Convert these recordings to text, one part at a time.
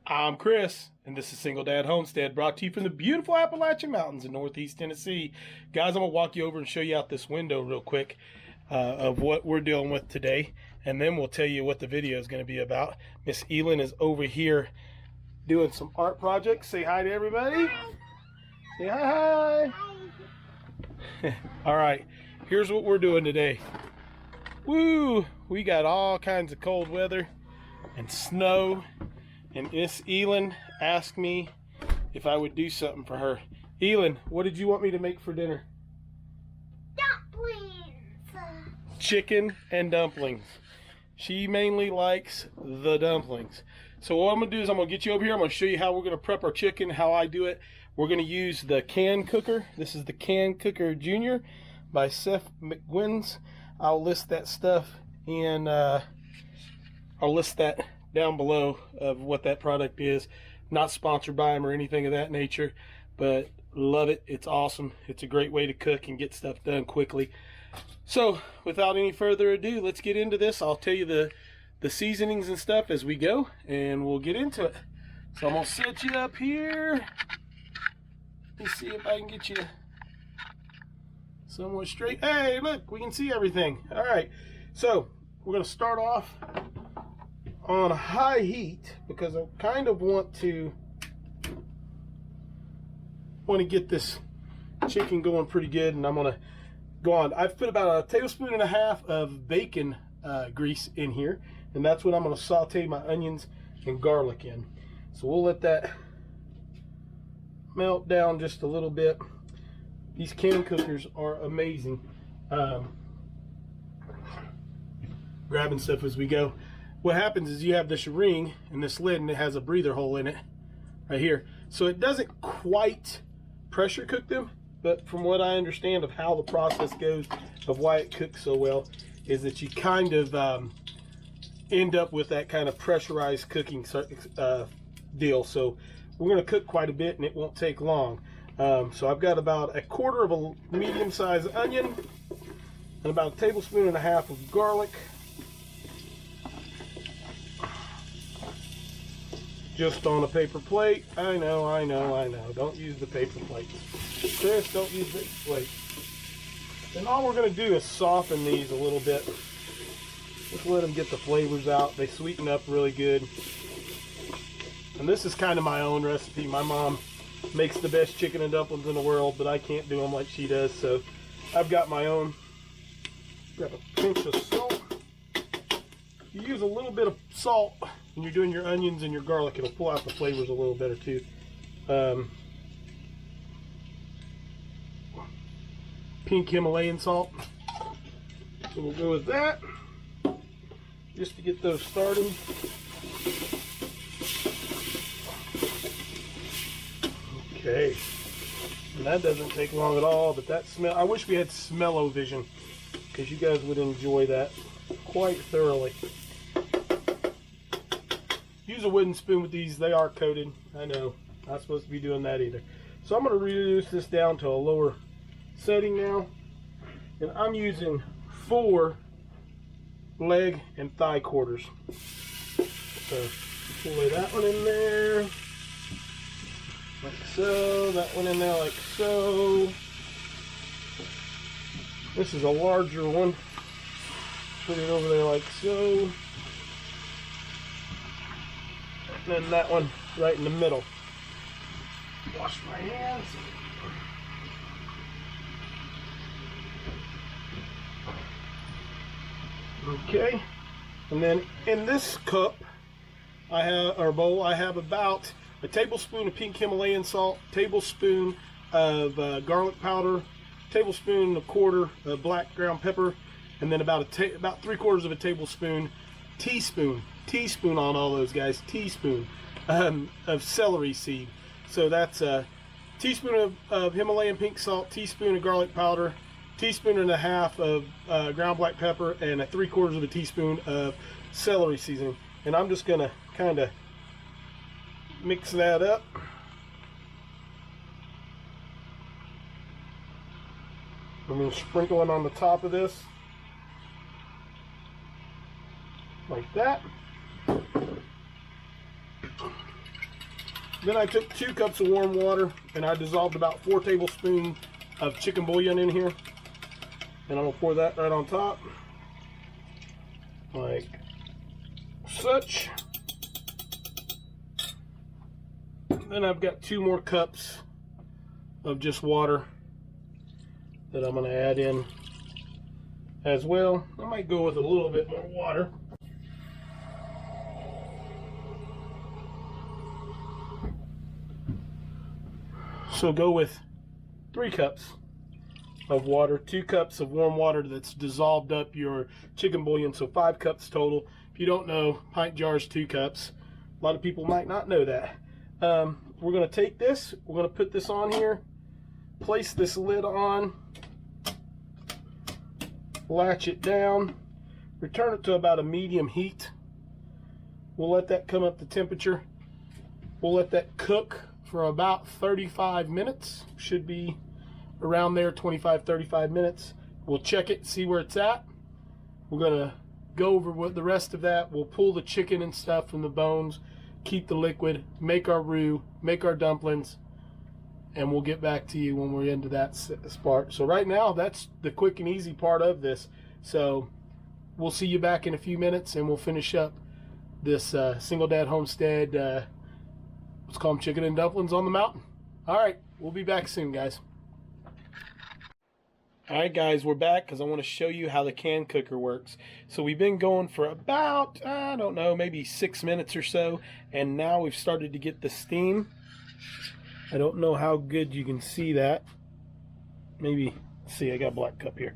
I'm Chris, and this is Single Dad Homestead, brought to you from the beautiful Appalachian Mountains in Northeast Tennessee. Guys, I'm going to walk you over and show you out this window real quick of what we're dealing with today, and then we'll tell you what the video is going to be about. Miss Elin is over here doing some art projects. Say hi to everybody. Hi. Say hi. Hi. All right, here's what we're doing today. Woo! We got all kinds of cold weather and snow. And Miss Elin asked me if I would do something for her. Elin, what did you want me to make for dinner? Dumplings. Chicken and dumplings. She mainly likes the dumplings. So what I'm going to do is I'm going to get you over here. I'm going to show you how we're going to prep our chicken, how I do it. We're going to use the Can Cooker. This is the Can Cooker Junior by Seth McGuinn's. I'll list that stuff and I'll list that down below of what that product is. Not sponsored by them or anything of that nature, but love it. It's awesome. It's a great way to cook and get stuff done quickly. So without any further ado, let's get into this. I'll tell you the seasonings and stuff as we go, and we'll get into it. So I'm gonna set you up here. Let me see if I can get you somewhat straight. Hey, look, we can see everything. All right, so we're gonna start off on high heat because I kind of want to get this chicken going pretty good, and I'm gonna go on. I've put about a tablespoon and a half of bacon grease in here, and that's what I'm gonna saute my onions and garlic in. So we'll let that melt down just a little bit. These can cookers are amazing. Grabbing stuff as we go. What happens is you have this ring and this lid, and it has a breather hole in it right here. So it doesn't quite pressure cook them, but from what I understand of how the process goes of why it cooks so well is that you kind of end up with that kind of pressurized cooking deal. So we're going to cook quite a bit, and it won't take long. So I've got about a quarter of a medium-sized onion and about a tablespoon and a half of garlic. Just on a paper plate. I know. Don't use the paper plate. Chris, don't use the plate. And all we're going to do is soften these a little bit. Just let them get the flavors out. They sweeten up really good. And this is kind of my own recipe. My mom makes the best chicken and dumplings in the world, but I can't do them like she does. So I've got my own. Got a pinch of salt. You use a little bit of salt when you're doing your onions and your garlic. It'll pull out the flavors a little better too. Pink Himalayan salt. So we'll go with that just to get those started. Okay, and that doesn't take long at all, but that smell, I wish we had smell-o-vision because you guys would enjoy that quite thoroughly. Use a wooden spoon with these. They are coated. I know. Not supposed to be doing that either. So I'm going to reduce this down to a lower setting now. And I'm using 4 leg and thigh quarters. So lay that one in there. Like so. That one in there like so. This is a larger one. Put it over there like so. And then that one right in the middle. Wash my hands. Okay. And then in this cup, bowl, I have about a tablespoon of pink Himalayan salt, tablespoon of garlic powder, tablespoon and a quarter of black ground pepper, and then about 3/4 of a tablespoon, teaspoon on all those guys, teaspoon of celery seed. So that's a teaspoon of Himalayan pink salt, teaspoon of garlic powder, teaspoon and a half of ground black pepper, and a 3/4 of a teaspoon of celery seasoning. And I'm just gonna kind of mix that up. I'm gonna sprinkle it on the top of this like that. Then I took 2 cups of warm water and I dissolved about 4 tablespoons of chicken bouillon in here. And I'm gonna pour that right on top, like such. Then I've got 2 more cups of just water that I'm gonna add in as well. I might go with a little bit more water. So go with 3 cups of water, 2 cups of warm water that's dissolved up your chicken bouillon, so 5 cups total. If you don't know, pint jar's 2 cups. A lot of people might not know that. We're gonna take this, we're gonna put this on here, place this lid on, latch it down, return it to about a medium heat. We'll let that come up to temperature. We'll let that cook for about 35 minutes. Should be around there, 25-35 minutes. We'll check it, see where it's at. We're gonna go over what the rest of that. We'll pull the chicken and stuff from the bones, keep the liquid, make our roux, make our dumplings, and we'll get back to you when we're into that part. So right now, that's the quick and easy part of this. So we'll see you back in a few minutes and we'll finish up this Single Dad Homestead, let's call them chicken and dumplings on the mountain. All right, we'll be back soon, guys. All right, guys, we're back because I want to show you how the can cooker works. So we've been going for about, I don't know, maybe 6 minutes or so, and now we've started to get the steam. I don't know how good you can see that. Maybe, let's see, I got a black cup here.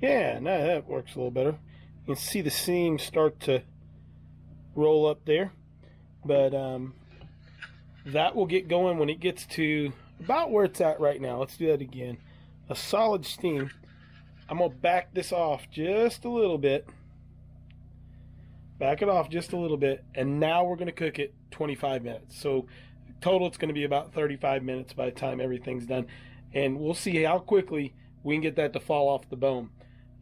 Yeah, now that works a little better. You can see the seam start to roll up there, but that will get going when it gets to about where it's at right now. Let's do that again. A solid steam. I'm gonna back this off just a little bit. Back it off just a little bit, and now we're gonna cook it 25 minutes. So total, it's gonna be about 35 minutes by the time everything's done, and we'll see how quickly we can get that to fall off the bone.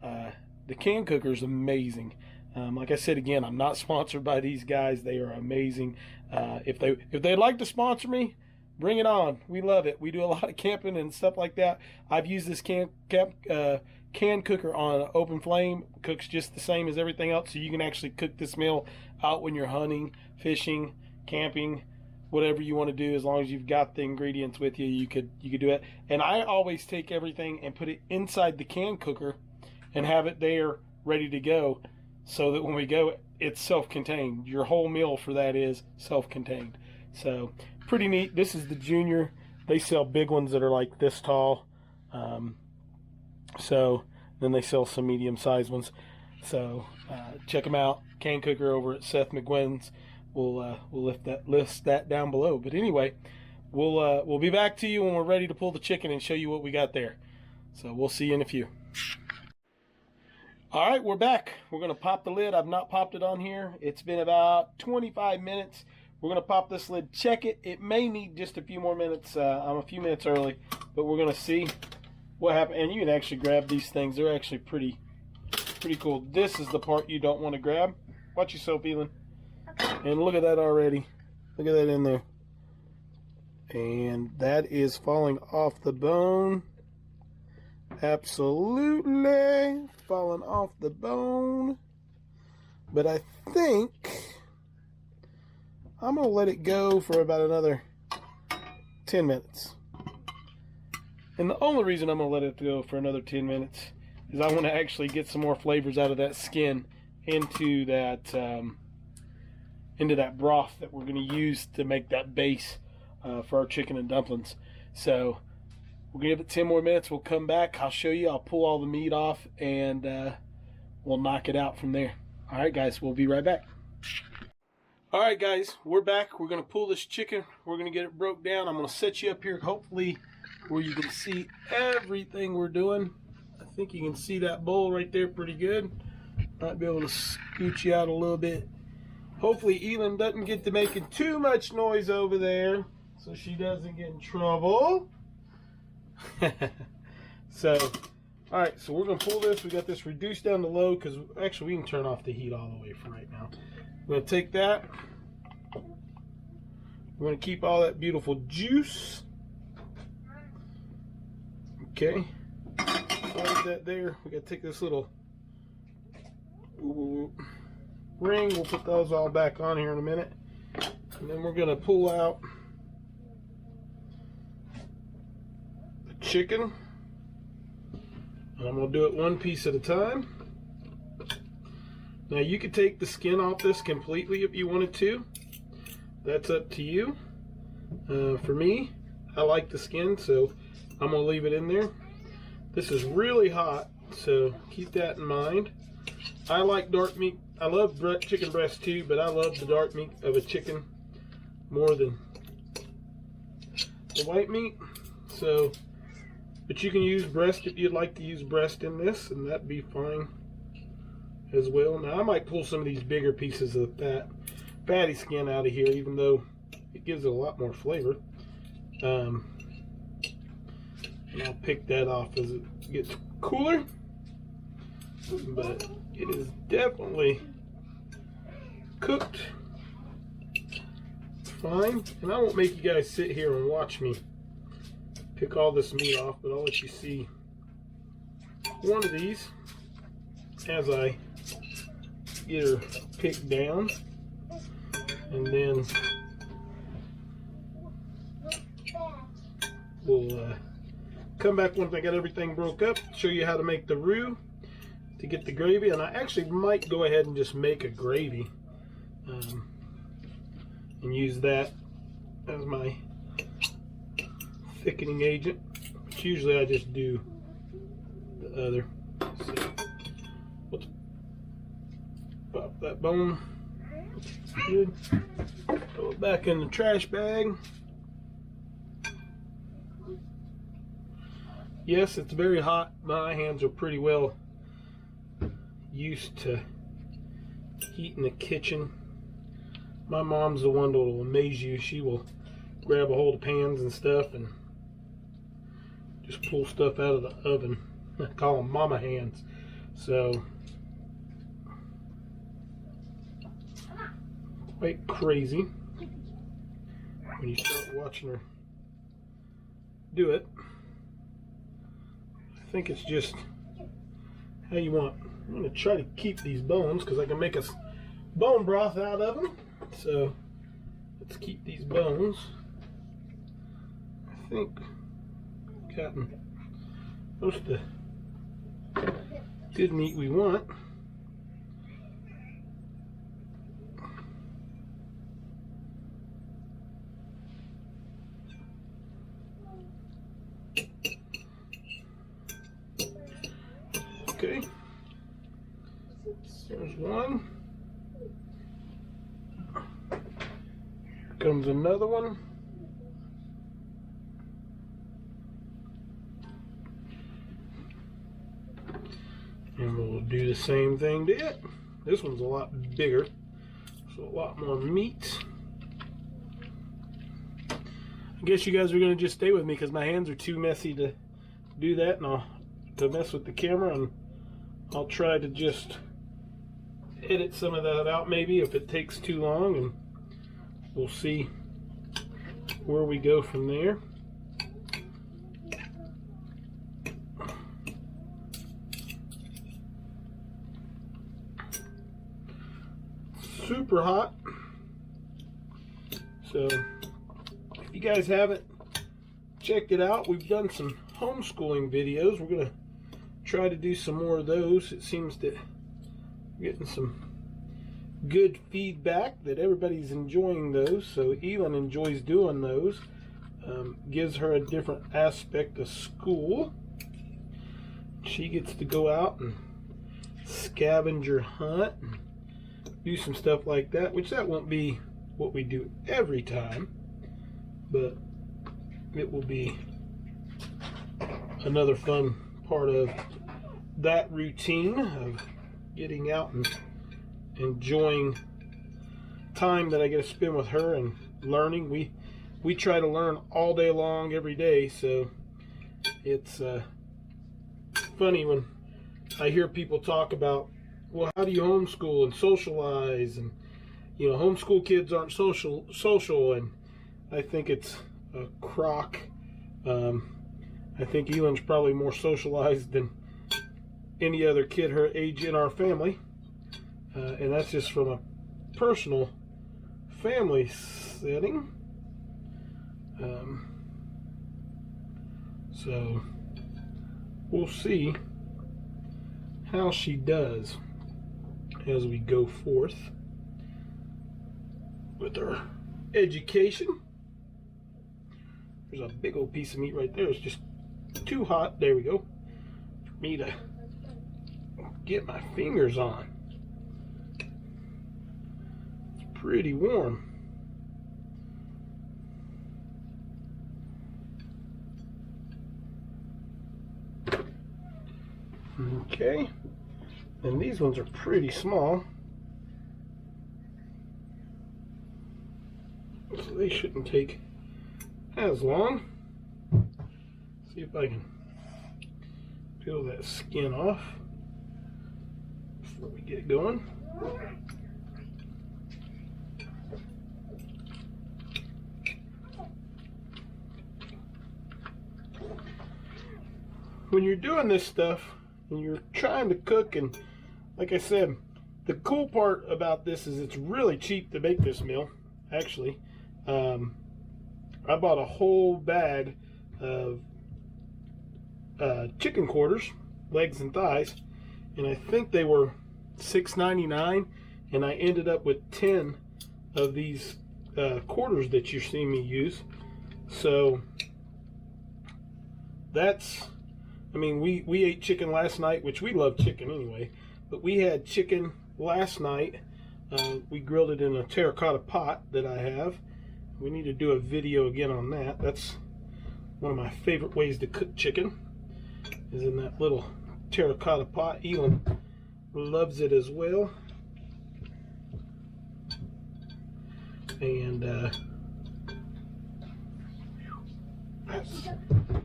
The can cooker is amazing. Like I said again, I'm not sponsored by these guys. They are amazing. If they'd like to sponsor me, bring it on. We love it. We do a lot of camping and stuff like that. I've used this can cooker on open flame. Cooks just the same as everything else, so you can actually cook this meal out when you're hunting, fishing, camping, whatever you want to do. As long as you've got the ingredients with you, you could do it. And I always take everything and put it inside the can cooker and have it there ready to go, so that when we go, it's self-contained. Your whole meal for that is self-contained. So pretty neat. This is the junior. They sell big ones that are like this tall. So then they sell some medium-sized ones. So check them out. Can cooker over at Seth McGuinn's. We'll list that down below. But anyway, we'll be back to you when we're ready to pull the chicken and show you what we got there. So we'll see you in a few. All right, we're back. We're going to pop the lid. I've not popped it on here. It's been about 25 minutes. We're going to pop this lid, check it. It may need just a few more minutes. I'm a few minutes early, but we're going to see what happened. And you can actually grab these things. They're actually pretty cool. This is the part you don't want to grab. Watch yourself, Elin. And look at that already. Look at that in there. And that is falling off the bone. Absolutely falling off the bone. But I think I'm going to let it go for about another 10 minutes. And the only reason I'm going to let it go for another 10 minutes is I want to actually get some more flavors out of that skin into that broth that we're going to use to make that base for our chicken and dumplings. So we'll give it 10 more minutes. We'll come back. I'll show you. I'll pull all the meat off, and we'll knock it out from there. All right, guys, we'll be right back. All right, guys, we're back. We're going to pull this chicken. We're going to get it broke down. I'm going to set you up here, hopefully, where you can see everything we're doing. I think you can see that bowl right there pretty good. Might be able to scoot you out a little bit. Hopefully, Elin doesn't get to making too much noise over there, so she doesn't get in trouble. So, all right, so we're going to pull this. We got this reduced down to low because actually we can turn off the heat all the way for right now. We're going to take that. You want to keep all that beautiful juice. Okay. Hold that there. We got to take this little ring. We'll put those all back on here in a minute. And then we're going to pull out the chicken. And I'm going to do it one piece at a time. Now you could take the skin off this completely if you wanted to. That's up to you. For me, I like the skin, so I'm going to leave it in there. This is really hot, so keep that in mind. I like dark meat. I love chicken breast too, but I love the dark meat of a chicken more than the white meat. So, but you can use breast if you'd like to use breast in this, and that'd be fine as well. Now I might pull some of these bigger pieces of that fatty skin out of here, even though it gives it a lot more flavor. And I'll pick that off as it gets cooler. But it is definitely cooked fine. And I won't make you guys sit here and watch me pick all this meat off, but I'll let you see one of these as I get her picked down. And then we'll come back once I got everything broke up, show you how to make the roux to get the gravy. And I actually might go ahead and just make a gravy and use that as my thickening agent. But usually I just do the other. So let's pop that bone. Good. Throw it back in the trash bag. Yes, it's very hot. My hands are pretty well used to heat in the kitchen. My mom's the one that will amaze you. She will grab a hold of pans and stuff and just pull stuff out of the oven. I call them mama hands. So, quite crazy when you start watching her do it. I think it's just how you want. I'm going to try to keep these bones because I can make a bone broth out of them. So let's keep these bones. I think I've gotten most of the good meat we want. Okay, there's one. Here comes another one. And we'll do the same thing to it. This one's a lot bigger, so a lot more meat. I guess you guys are going to just stay with me because my hands are too messy to do that, and to mess with the camera, and I'll try to just edit some of that out maybe if it takes too long, and we'll see where we go from there. Super hot. So if you guys haven't checked it out, we've done some homeschooling videos. We're going to try to do some more of those. It seems that we're getting some good feedback that everybody's enjoying those. So Elin enjoys doing those. Gives her a different aspect of school. She gets to go out and scavenger hunt and do some stuff like that, which that won't be what we do every time, but it will be another fun part of that routine of getting out and enjoying time that I get to spend with her and learning. We try to learn all day long, every day, so it's funny when I hear people talk about, well, how do you homeschool and socialize? And, you know, homeschool kids aren't social, and I think it's a crock. I think Elon's probably more socialized than any other kid her age in our family. And that's just from a personal family setting. So we'll see how she does as we go forth with her education. There's a big old piece of meat right there. It's just too hot. There we go. For me to get my fingers on. It's pretty warm. Okay, and these ones are pretty small, so they shouldn't take as long. See if I can peel that skin off before we get going. When you're doing this stuff and you're trying to cook, and like I said, the cool part about this is it's really cheap to make this meal. Actually, I bought a whole bag of chicken quarters, legs and thighs, and I think they were $6.99, and I ended up with 10 of these quarters that you're seeing me use. So that's, I mean, we ate chicken last night, which we love chicken anyway, but we had chicken last night. We grilled it in a terracotta pot that I have. We need to do a video again on that. That's one of my favorite ways to cook chicken, is in that little terracotta pot. Elon loves it as well. And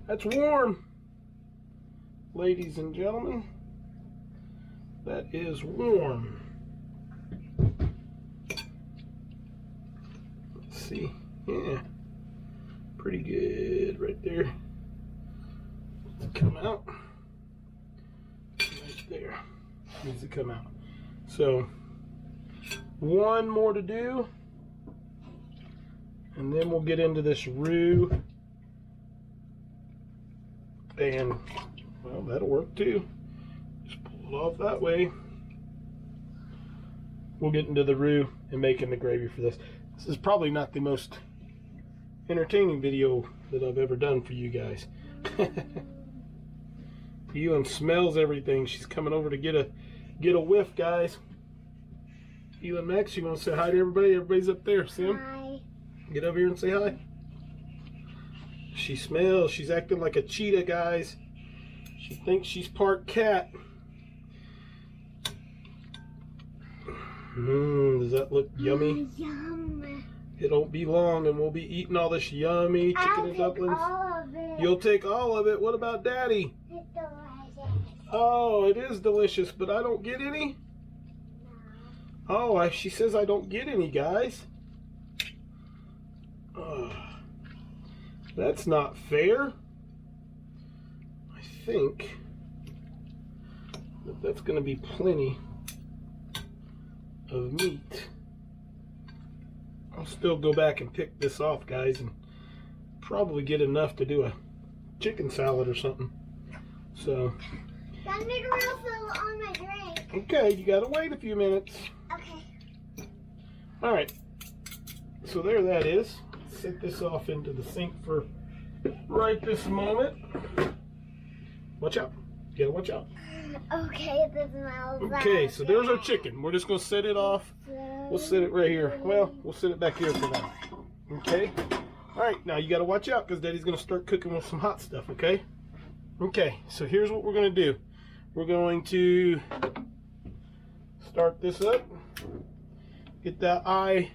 that's warm, ladies and gentlemen. That is warm. Let's see. Yeah, pretty good right there. Let's come out. Right there. Needs to come out. So, one more to do, and then we'll get into this roux. And, well, that'll work too. Just pull it off that way. We'll get into the roux and making the gravy for this. This is probably not the most entertaining video that I've ever done for you guys. Elon smells everything. She's coming over to get a whiff, guys. Elon Max, you want to say hi to everybody? Everybody's up there. Sam, hi. Get over here and say hi. She smells. She's acting like a cheetah, guys. She thinks she's part cat. Does that look yummy? Yum. It won't be long and we'll be eating all this yummy chicken and dumplings. All of it. You'll take all of it. What about Daddy? It's delicious. Oh, it is delicious, but I don't get any? No. Oh, she says I don't get any, guys. That's not fair. I think that that's going to be plenty of meat. I'll still go back and pick this off, guys, and probably get enough to do a chicken salad or something. So, Gotta make a refill on my drink. okay, you gotta wait a few minutes. Okay. All right, so there that is. Set this off into the sink for right this moment. Watch out. You gotta watch out. Okay, this smells Okay, so there's our chicken. We're just gonna set it off. We'll set it right here. Well, we'll set it back here for now. Okay? Alright, now you gotta watch out because Daddy's gonna start cooking with some hot stuff, okay? Okay, so here's what we're gonna do. We're going to start this up. Get that eye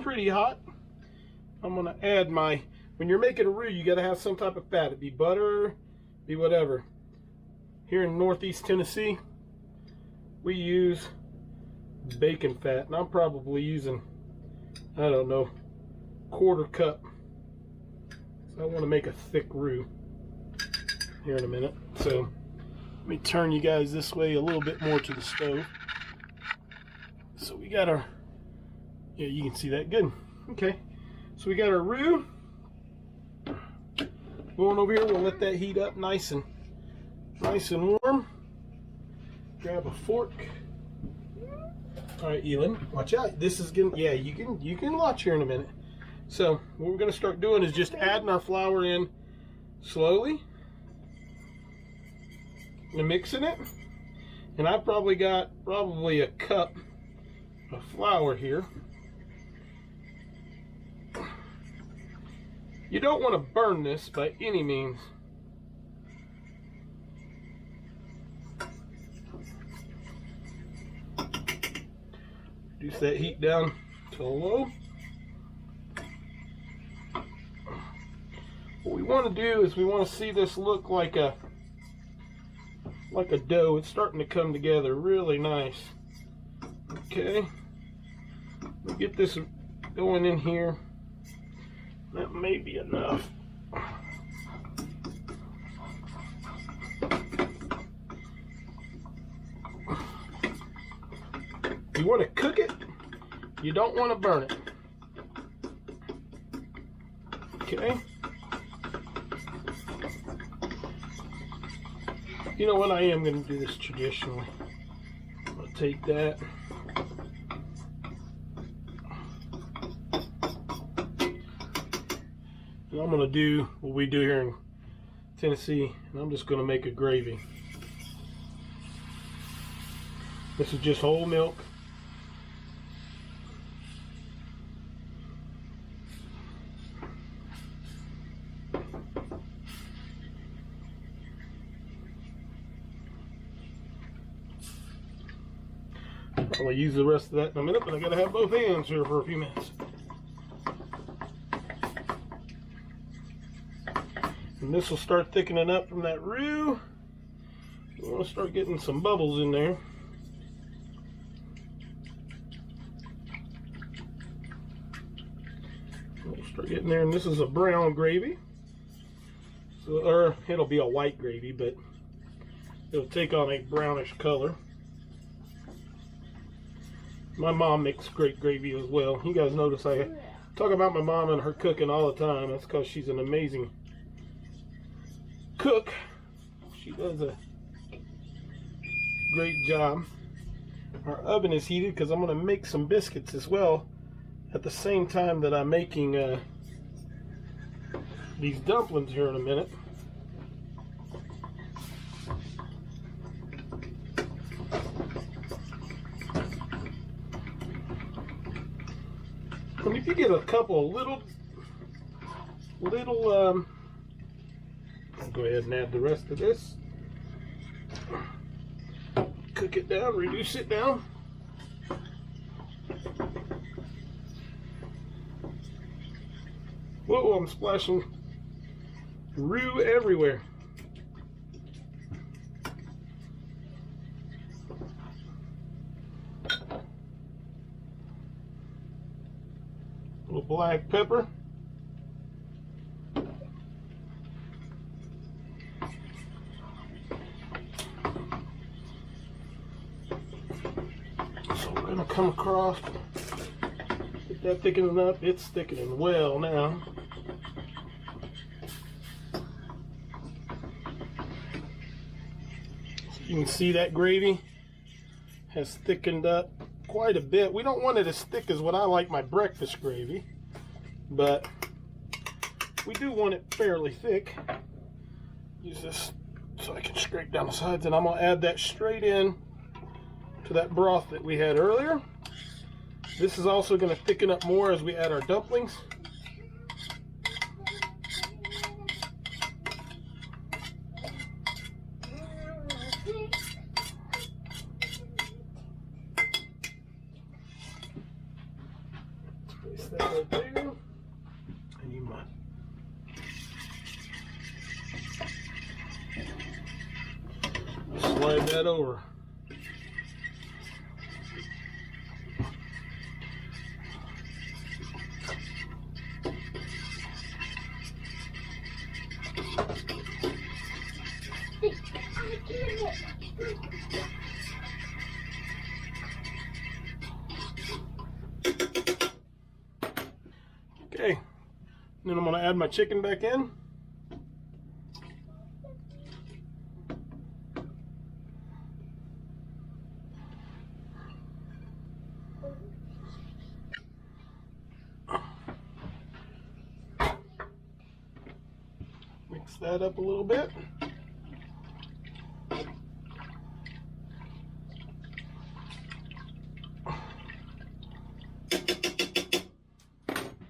pretty hot. I'm gonna add my, when you're making a roux, you gotta have some type of fat. It be butter, be whatever. Here in Northeast Tennessee, we use bacon fat, and I'm probably using, I don't know, 1/4 cup. So I want to make a thick roux here in a minute. So let me turn you guys this way a little bit more to the stove. So we got our, yeah, you can see that good. Okay, so we got our roux going over here. We'll let that heat up nice and warm. Grab a fork. All right, Elin, watch out. This is gonna, yeah, you can watch here in a minute. So what we're gonna start doing is just adding our flour in slowly and mixing it. And I've probably got a cup of flour here. You don't want to burn this by any means. Reduce that heat down to low. What we want to do is we want to see this look like a dough. It's starting to come together really nice. Okay, we'll get this going in here. That may be enough. You want to cook it, you don't want to burn it. Okay. You know what, I am going to do this traditionally. I'm going to take that. And I'm going to do what we do here in Tennessee, and I'm just going to make a gravy. This is just whole milk. I'll use the rest of that in a minute, but I gotta have both hands here for a few minutes. And this will start thickening up from that roux. We want to start getting some bubbles in there. We'll start getting there, and this is a brown gravy. So, or it'll be a white gravy, but it'll take on a brownish color. My mom makes great gravy as well. You guys notice I talk about my mom and her cooking all the time. That's because she's an amazing cook. She does a great job. Our oven is heated because I'm going to make some biscuits as well at the same time that I'm making these dumplings here in a minute. And if you get a couple of little, I'll go ahead and add the rest of this. Cook it down, reduce it down. Whoa, I'm splashing roux everywhere. A little black pepper. So we're going to come across, get that thickening up. It's thickening well now. You can see that gravy has thickened up quite a bit. We don't want it as thick as what I like my breakfast gravy, but we do want it fairly thick. Use this so I can scrape down the sides, and I'm going to add that straight in to that broth that we had earlier. This is also going to thicken up more as we add our dumplings. Place that right there. I need my slide that over. Okay, then I'm going to add my chicken back in. Mix that up a little bit.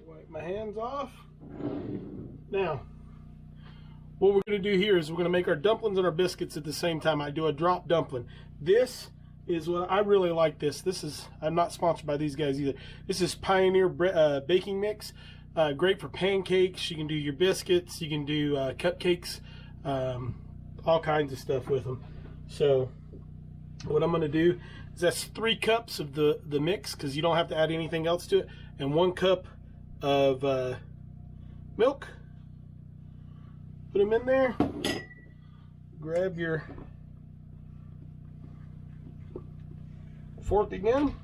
Wipe my hands off. Now, what we're going to do here is we're going to make our dumplings and our biscuits at the same time. I do a drop dumpling. This is what I really like. This is, I'm not sponsored by these guys either. This is Pioneer baking mix. Great for pancakes. You can do your biscuits. You can do cupcakes. All kinds of stuff with them. So what I'm going to do is that's 3 cups of the mix, because you don't have to add anything else to it, and 1 cup of milk. Put them in there. Grab your fork again.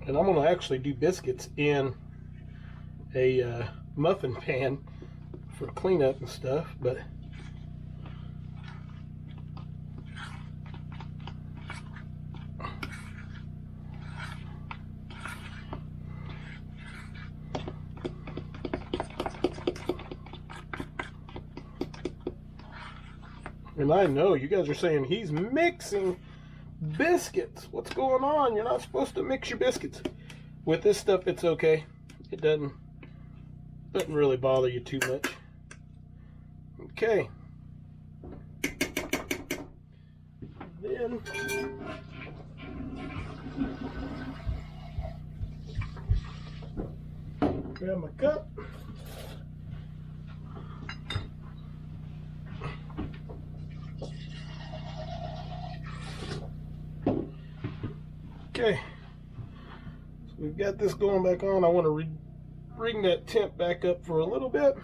And I'm going to actually do biscuits in a muffin pan for cleanup and stuff, but and I know you guys are saying he's mixing biscuits. What's going on? You're not supposed to mix your biscuits. With this stuff, it's okay. It doesn't really bother you too much. Okay. Then grab my cup. Okay, so we've got this going back on. I want to bring that temp back up for a little bit,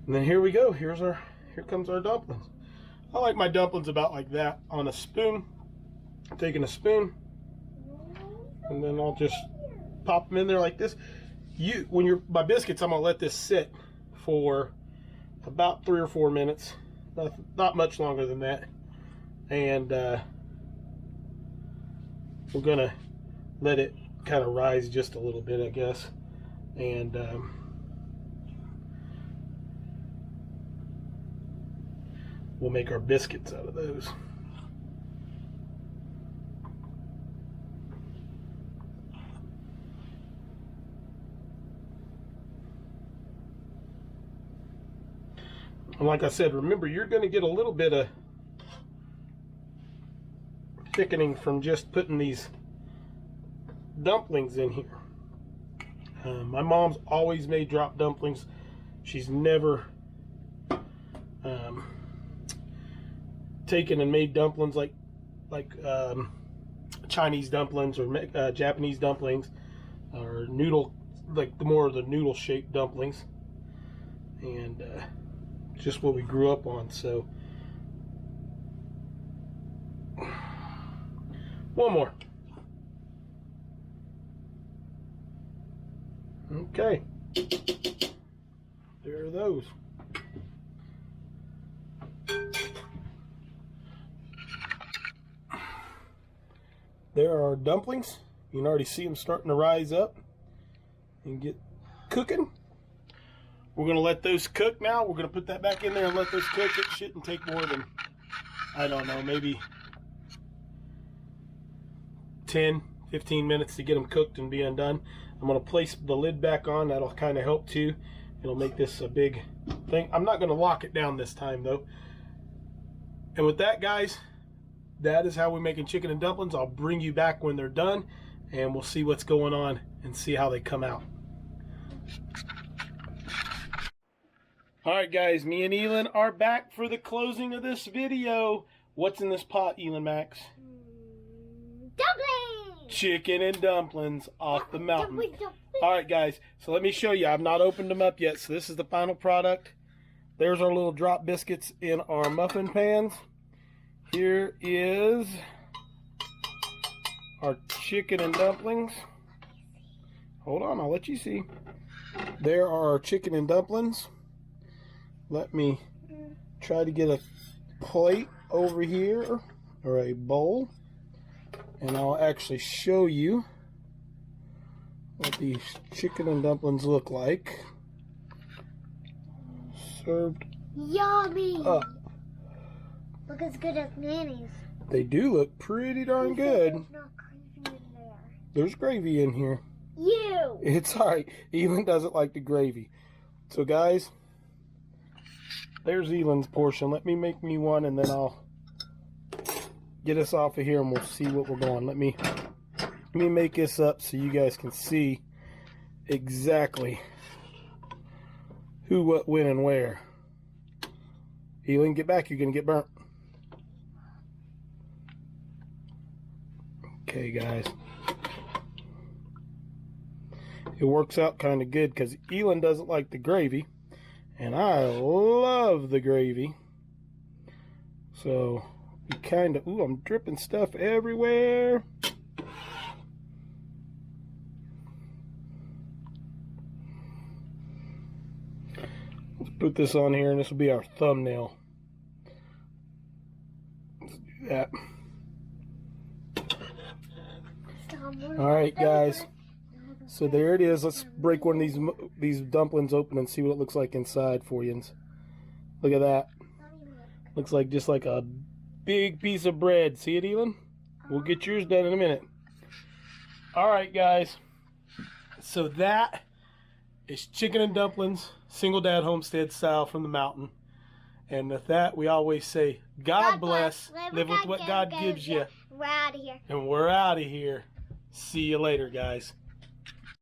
and then here we go. Here comes our dumplings. I like my dumplings about like that, on a spoon. Taking a spoon, and then I'll just pop them in there like this. My biscuits, I'm gonna let this sit for about 3 or 4 minutes, not much longer than that, and we're gonna let it kind of rise just a little bit, I guess, and we'll make our biscuits out of those. And like I said, remember, you're going to get a little bit of thickening from just putting these dumplings in here. My mom's always made drop dumplings. She's never taken and made dumplings like Chinese dumplings or Japanese dumplings, or noodle, like more of the noodle shaped dumplings, and just what we grew up on. So one more. Okay, there are those. There are our dumplings. You can already see them starting to rise up and get cooking. We're going to let those cook now. We're going to put that back in there and let those cook. It shouldn't take more than, I don't know, maybe 10, 15 minutes to get them cooked and be undone. I'm going to place the lid back on. That'll kind of help too. It'll make this a big thing. I'm not going to lock it down this time though. And with that, guys, that is how we're making chicken and dumplings. I'll bring you back when they're done, and we'll see what's going on and see how they come out. All right, guys, me and Elin are back for the closing of this video. What's in this pot, Elin Max? Dumplings! Chicken and dumplings off the mountain. Dumplings. All right, guys, so let me show you. I've not opened them up yet, so this is the final product. There's our little drop biscuits in our muffin pans. Here is our chicken and dumplings. Hold on, I'll let you see. There are our chicken and dumplings. Let me try to get a plate over here, or a bowl, and I'll actually show you what these chicken and dumplings look like. Served Yummy! up. Look as good as Nanny's. They do look pretty darn good. There's no gravy in there. There's gravy in here. You! It's alright. Elin doesn't like the gravy. So guys, there's Elin's portion. Let me make me one, and then I'll get us off of here and we'll see what we're going. Let me make this up so you guys can see exactly who, what, when, and where. Elin, get back. You're going to get burnt. Okay, guys. It works out kind of good because Elin doesn't like the gravy, and I love the gravy. So we kind of, ooh, I'm dripping stuff everywhere. Let's put this on here, and this will be our thumbnail. Let's do that. All right, guys. So there it is. Let's break one of these dumplings open and see what it looks like inside for you. Look at that. Looks like just like a big piece of bread. See it, Elin? We'll get yours done in a minute. All right, guys. So that is chicken and dumplings, single dad homestead style from the mountain. And with that, we always say, God bless. Live with what God gives you. We're out of here. And we're out of here. See you later, guys.